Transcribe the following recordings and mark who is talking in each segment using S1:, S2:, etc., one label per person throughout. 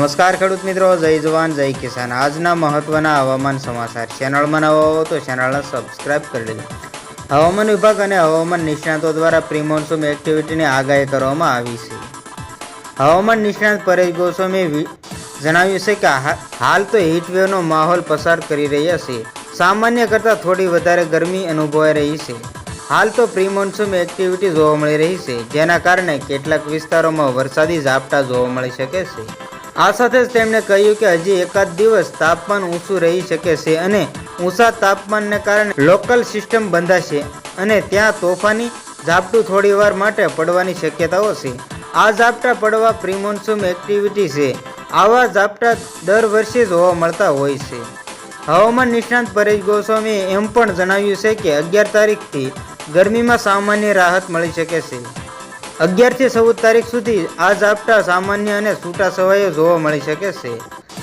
S1: નમસ્કાર ખેડૂત મિત્રો, જય જવાન જય કિસાન। આજના મહત્વના હવામાન સમાચાર। ચેનલમાં નવા હો તો ચેનલને સબસ્ક્રાઇબ કરી લેજો। હવામાન વિભાગ અને હવામાન નિષ્ણાતો દ્વારા પ્રી મોન્સૂન એક્ટિવિટીની આગાહી કરવામાં આવી છે। હવામાન નિષ્ણાત પરેશ ગોસ્વામીએ જણાવ્યું છે કે હાલ તો હીટવેવનો માહોલ પસાર કરી રહ્યા છે। સામાન્ય કરતાં થોડી વધારે ગરમી અનુભવાઈ રહી છે। હાલ તો પ્રી મોન્સૂન એક્ટિવિટી જોવા મળી રહી છે, જેના કારણે કેટલાક વિસ્તારોમાં વરસાદી ઝાપટા જોવા મળી શકે છે। આ સાથે જ તેમણે કહ્યું કે હજી એકાદ દિવસ તાપમાન ઊંચું રહી શકે છે અને ઊંચા તાપમાનને કારણે લોકલ સિસ્ટમ બંધાશે અને ત્યાં તોફાની ઝાપટું થોડીવાર માટે પડવાની શક્યતાઓ છે। આ ઝાપટા પડવા પ્રી મોન્સૂન એક્ટિવિટી છે। આવા ઝાપટા દર વર્ષે જોવા મળતા હોય છે। હવામાન નિષ્ણાત પરેશ ગોસ્વામીએ એમ પણ જણાવ્યું છે કે 11 તારીખથી ગરમીમાં સામાન્ય રાહત મળી શકે છે। 11 થી 14 તારીખ સુધી આ ઝાપટા સામાન્ય અને છૂટા છવાયા જોવા મળી શકે છે।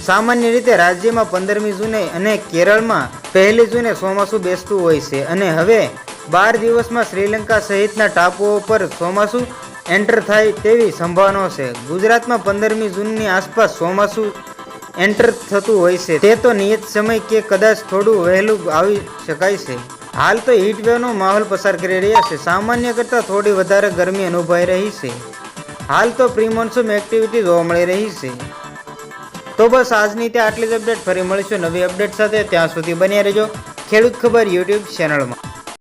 S1: સામાન્ય રીતે રાજ્યમાં 15મી જૂને અને કેરળમાં 1લી જૂને ચોમાસું બેસતું હોય છે અને હવે 12 દિવસમાં શ્રીલંકા સહિતના ટાપુઓ પર ચોમાસું એન્ટર થાય તેવી સંભાવના છે। ગુજરાતમાં 15મી જૂનની આસપાસ ચોમાસું એન્ટર થતું હોય છે। તે તો નિયત સમય કે કદાચ થોડું વહેલું આવી શકાય છે। હાલ તો હીટવેવનો માહોલ પસાર કરી રહ્યા છે। સામાન્ય કરતાં થોડી વધારે ગરમી અનુભવાઈ રહી છે। હાલ તો પ્રી મોન્સૂન એક્ટિવિટી જોવા મળી રહી છે। તો બસ આજની ત્યાં આટલી જ અપડેટ। ફરી મળીશું નવી અપડેટ સાથે। ત્યાં સુધી બન્યા રહેજો ખેડૂત ખબર યુટ્યુબ ચેનલમાં।